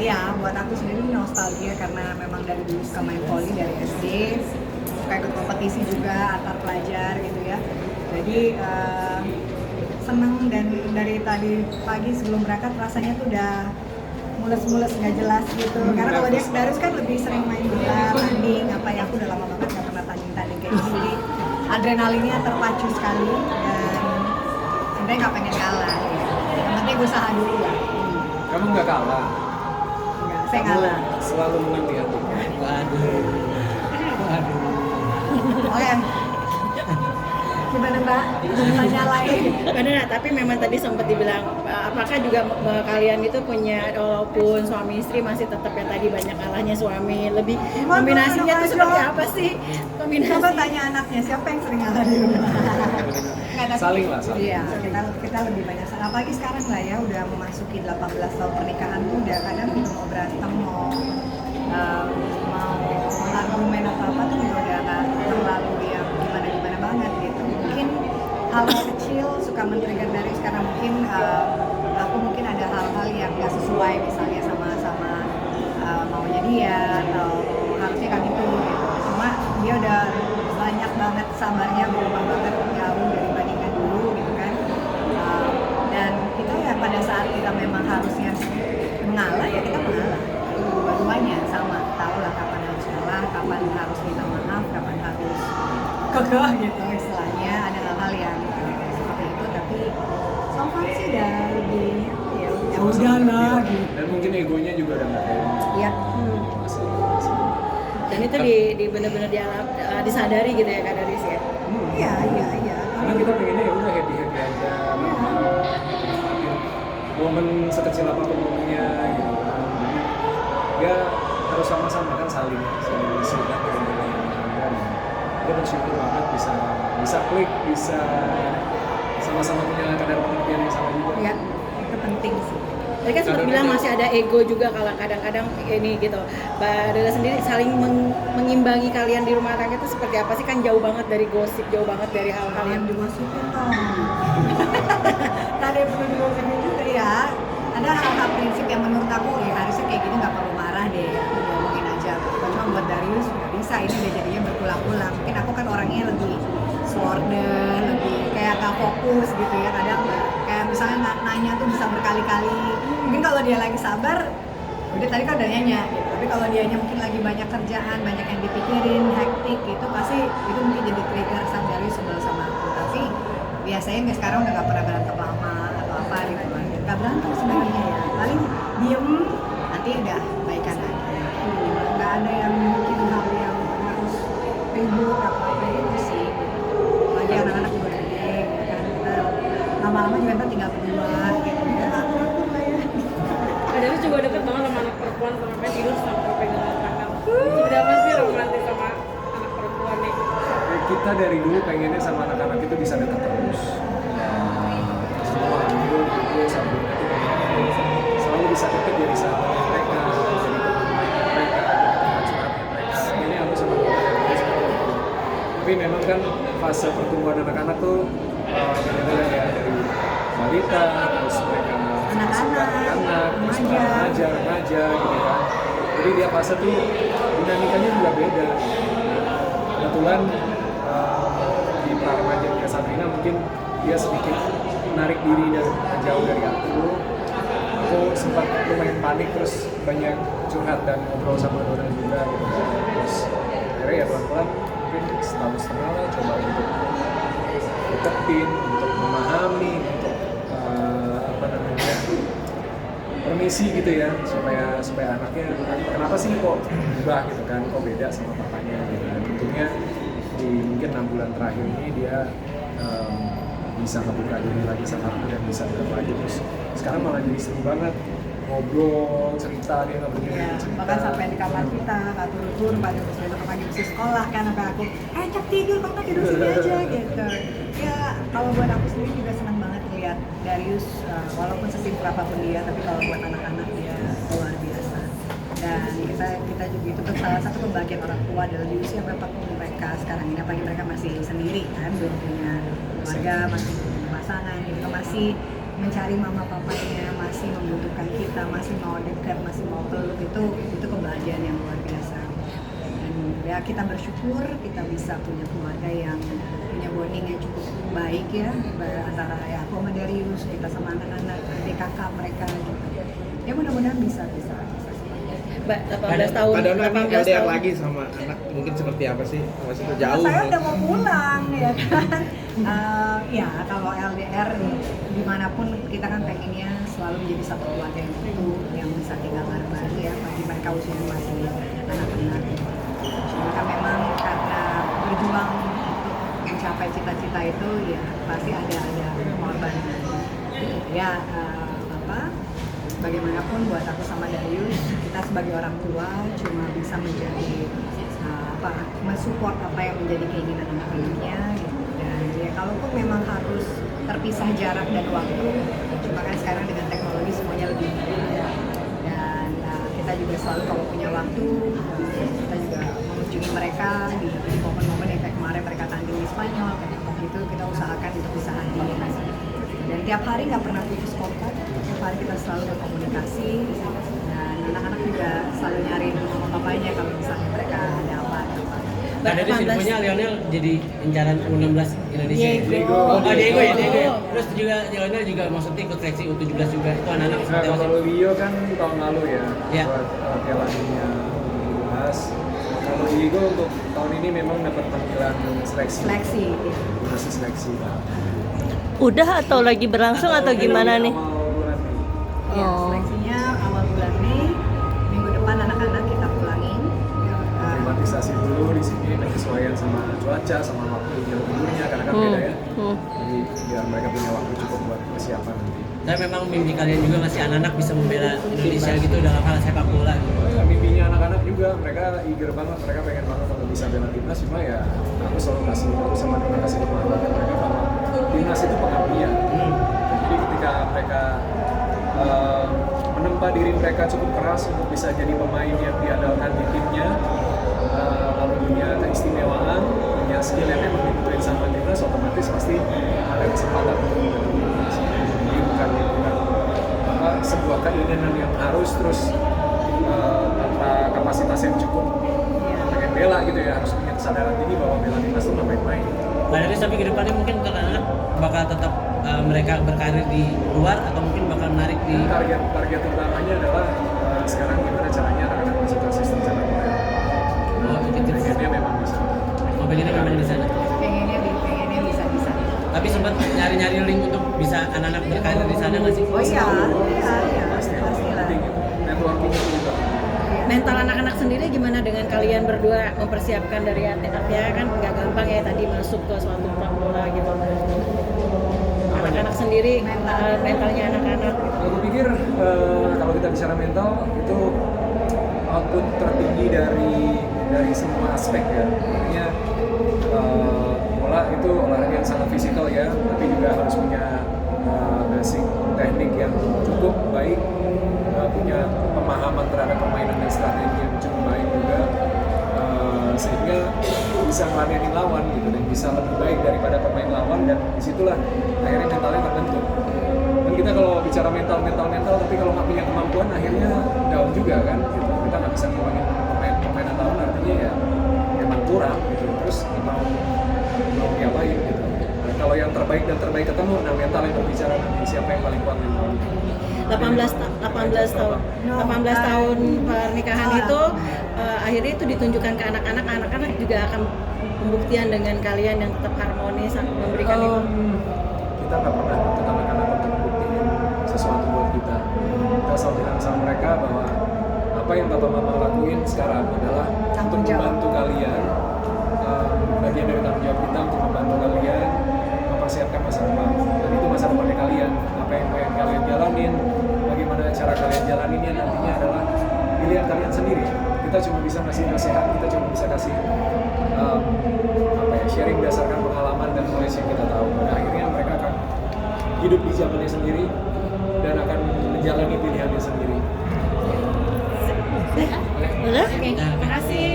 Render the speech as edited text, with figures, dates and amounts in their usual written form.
Ya buat aku sendiri nostalgia karena memang dari dulu suka main volley dari SD, suka ikut kompetisi juga antar pelajar gitu ya. Jadi seneng, dan dari tadi pagi sebelum berangkat rasanya tuh udah mules-mules nggak jelas gitu. Karena kalau dia Darus kan lebih sering main bola, tanding, apa ya, aku udah lama banget nggak pernah tanding kayak gini. Jadi adrenalinnya terpacu sekali dan sebenarnya nggak pengen kalah. Ya. Yang penting usaha dulu lah. Kamu nggak kalah? Enggak, saya ngalah. Selalu menang di hati. Waduh. Oke. Gimana Mbak? Tanya lain. Benar, tapi memang tadi sempat dibilang apakah juga kalian itu punya, walaupun suami istri masih tetap yang tadi banyak kalahnya suami, lebih kombinasinya tuh seperti apa sih? Coba tanya anaknya siapa yang sering ngalah di rumah. Nggak, tapi- Saling lah, saling. Iya, kita lebih banyak salah. Apalagi sekarang lah ya, udah memasuki 18 tahun pernikahan tuh udah kadang mau berantem, mau argumen apa tuh udah nggak terlalu yang gimana banget gitu. Mungkin hal kecil suka men-trigger dari karena mungkin aku mungkin ada hal-hal yang nggak sesuai misalnya sama maunya dia atau harusnya kan itu gitu. Cuma dia udah banyak banget sabarnya, berubah banget jauh dibandingkan dulu gitu kan. Dan kita ya pada saat kita memang harusnya mengalah ya kita mengalah. Dua-duanya sama, tahu lah kapan harus kalah, kapan harus minta maaf, kapan harus kekeh gitu istilahnya. Ada hal-hal yang seperti itu, tapi so far sih udah lebih ya udahlah gitu. Dan mungkin egonya juga udah nggak kayak dulu. Iya. Masih. Dan itu di benar-benar disadari gitu ya Kak Daris ya. Iya. Karena kita pengennya ya udah happy aja. Momen sekecil apapun momennya gitu kan. Jadi ya harus sama-sama kan saling suka dan dia bersyukur banget bisa klik, bisa sama-sama punya kadar pengertian yang sama juga. Iya, itu penting sih. Tadi kan sempat bilang masih ada ego juga kalau kadang-kadang ini gitu. Mbak Dela sendiri saling mengimbangi kalian di rumah tangga itu seperti apa sih? Kan jauh banget dari gosip, jauh banget dari hal-hal yang Dimasukin dong. Tadi perlu digosipin juga ya. Ada hal-hal prinsip yang menurut aku ya harusnya kayak gini nggak perlu marah deh. Ngomongin aja. Cuma buat Darius nggak bisa, ini udah jadinya berulang-ulang. Mungkin aku kan orangnya lebih sworden, lebih kayak nggak fokus gitu ya. Kadang kayak misalnya nanya tuh bisa berkali-kali. Mungkin kalau dia lagi sabar, udah tadi kan udah nanya gitu. Tapi kalau dianya mungkin lagi banyak kerjaan, banyak yang dipikirin, hektik gitu, pasti itu mungkin jadi trigger sama Darius sebel sama aku. Tapi biasanya nggak, sekarang udah nggak pernah berantem lama atau apa gitu. Nggak berantem sebenarnya ya. Paling diem, nanti udah baikan lagi. Nggak ada yang bikin hal yang harus ribut apa itu sih. Lagi anak-anak juga gede, gitu kan kita lama-lama juga ntar tinggal berdua gitu ya. Akur lah ya. Kak Daris juga deket banget sama anak perempuan sampai tidur sampai pegangan tangan. Seberapa sih romantis sama anak perempuan nih? Kita dari dulu pengennya sama anak-anak itu bisa dekat terus. Semua dulu sambil nanti pengennya selalu bisa dekat jadi sahabat mereka, jadi teman mereka, jadi teman curhatnya mereka. Ini aku sama mereka seperti itu. Tapi memang kan fase pertumbuhan anak-anak tuh beda-beda ya, dari balita, terus mereka anak-anak, terus remaja gitu kan. Jadi dia fase tuh dinamikanya juga beda. Kebetulan di pra remajanya Sabrina mungkin dia sedikit menarik diri dan jauh dari aku sempat lumayan panik, terus banyak curhat dan ngobrol sama Dora juga gitu. Terus akhirnya ya pelan-pelan mungkin setahun-setengah lah coba untuk deketin, untuk memahami, untuk permisi gitu ya, supaya anaknya kenapa sih kok berubah gitu kan, kok beda sama papanya gitu. Dan tentunya di mungkin 6 bulan terakhir ini dia bisa ngebuka diri lagi sama aku dan bisa dekat lagi. Terus sekarang malah jadi seru banget ngobrol, cerita, dia nggak begini cerita. Bahkan sampai di kamar kita nggak turun-turun, pada besok pagi mesti sekolah kan, sampai aku cek tidur, kamu tidur sini aja gitu. Ya kalau buat aku sendiri juga senang banget lihat Darius, walaupun sesimpel apapun dia, tapi kalau buat anak-anak dia luar biasa. Dan kita juga itu salah satu pembagian orang tua adalah di usia berapapun mereka sekarang ini, apalagi mereka masih sendiri kan, belum punya keluarga, masih punya pasangan gitu, masih mencari mama papanya, masih membutuhkan kita, masih mau dekat, masih mau peluk ya kita bersyukur kita bisa punya keluarga yang punya bonding yang cukup baik ya antara ya aku sama Darius, kita sama anak-anak, adik kakak mereka gitu. Ya mudah-mudahan bisa. Mbak, 18 tahun. Ada anak 18 LDR tahun. lagi sama anak mungkin seperti apa sih? Masih Nah, jauh. saya udah mau pulang ya kan. Ya kalau LDR dimanapun kita kan pengennya selalu menjadi satu keluarga yang utuh, yang bisa tinggal bareng-bareng ya bagi mereka usianya masih anak-anak. Cuma kan memang karena berjuang untuk mencapai cita-cita itu ya pasti ada pengorbanan. Ya bagaimanapun buat aku sama Darius, kita sebagai orang tua cuma bisa menjadi mensupport apa yang menjadi keinginan anak-anaknya gitu. Dan ya kalaupun memang harus terpisah jarak dan waktu, cuma kan sekarang dengan teknologi semuanya lebih mudah. Dan kita juga selalu kalau punya waktu, kita juga mengunjungi mereka di momen-momen yang kayak kemarin mereka tanding di Spanyol, kayak gitu kita usahakan untuk bisa hadir. Dan tiap hari nggak pernah putus kontak, tiap hari kita selalu berkomunikasi, dan anak-anak juga selalu nyariin mama papanya kalau misalnya mereka ada apa. Nah, dari infonya Lionel jadi incaran U16 Indonesia. Diego. Oh, Diego ya. Diego. Terus juga Lionel juga maksudnya ikut seleksi U17 juga. Itu anak-anak Nah, seperti apa sih? kalau Leo kan tahun lalu ya, Ya. buat Piala Dunia U17. Kalau Diego untuk tahun ini memang dapat panggilan seleksi. Masih seleksi. Udah atau lagi berlangsung atau gimana nih? Awal bulan Mei. Ya, Oh. seleksinya awal bulan Mei, minggu depan anak-anak kita pulangin. Aklimatisasi dulu di sini, penyesuaian sama cuaca, sama waktu jam tidurnya, karena kan beda ya. Jadi biar mereka punya waktu cukup buat persiapan nanti. Tapi memang mimpi kalian juga ngasih anak-anak bisa membela Indonesia gitu dalam hal sepak bola. Oh ya, mimpinya anak-anak juga, mereka eager banget, mereka pengen banget kalau bisa bela timnas, cuma ya aku selalu aku sama Nina kasih pemahaman ke mereka bahwa timnas itu pengabdian. Jadi ketika mereka menempa diri mereka cukup keras untuk bisa jadi pemain yang diandalkan di timnya, lalu punya keistimewaan, punya skill yang memang dibutuhin sama timnas, otomatis pasti ada kesempatan untuk menjadi timnas. Jadi bukan sebuah keinginan yang harus terus tanpa kapasitas yang cukup pengen bela gitu ya, harus punya kesadaran tinggi bahwa bela timnas itu nggak main-main. Nah, dari sampai ke depannya mungkin untuk anak-anak bakal tetap mereka berkarir di luar atau mungkin bakal menarik di Target utamanya adalah sekarang gimana caranya anak-anak masuk ke sistem sepak bola. Pengennya memang bisa. mobilnya memang di sana. Pengennya bisa di sana. Tapi sempat nyari-nyari link untuk bisa anak-anak berkarir di sana nggak sih? Oh iya, Pastilah. pastilah. Networking itu juga. Mental anak-anak sendiri gimana dengan kalian berdua mempersiapkan dari artinya kan nggak gampang ya tadi masuk ke suatu klub bola gitu. Anak-anak sendiri mentalnya anak-anak. Aku pikir kalau kita bicara mental itu output tertinggi dari semua aspek ya. Artinya bola itu olahraga yang sangat fisikal ya, tapi juga harus punya basic teknik yang cukup baik, punya pemahaman terhadap permainan dan strategi yang cukup baik juga, sehingga bisa melayani lawan gitu dan bisa lebih baik daripada pemain lawan, dan disitulah akhirnya mentalnya terbentuk. Dan kita kalau bicara mental, tapi kalau nggak punya kemampuan akhirnya down juga kan gitu. Kita nggak bisa ngomongin pemain lawan, artinya ya emang kurang gitu, terus mau diapain gitu. Nah, kalau yang terbaik dan terbaik ketemu, nah mental yang berbicara nanti siapa yang paling kuat mental. 18 tahun pernikahan itu akhirnya itu ditunjukkan ke anak-anak juga akan pembuktian dengan kalian yang tetap harmonis memberikan itu. Kita nggak pernah nuntut anak-anak untuk buktiin sesuatu buat kita. Kita selalu bilang sama mereka bahwa apa yang Bapak Mama lakuin sekarang adalah untuk membantu kalian, bagian dari tanggung jawab kita untuk membantu kalian mempersiapkan masa depan. Dan itu masa depannya kalian. Apa yang pengen kalian jalanin, bagaimana cara kalian jalaninnya nantinya adalah pilihan kalian sendiri. Kita cuma bisa ngasih nasihat, kita cuma bisa kasih sharing berdasarkan pengalaman dan knowledge yang kita tahu. Pada akhirnya mereka akan hidup di zamannya sendiri dan akan menjalani pilihannya sendiri. Udah? Oke, terima kasih.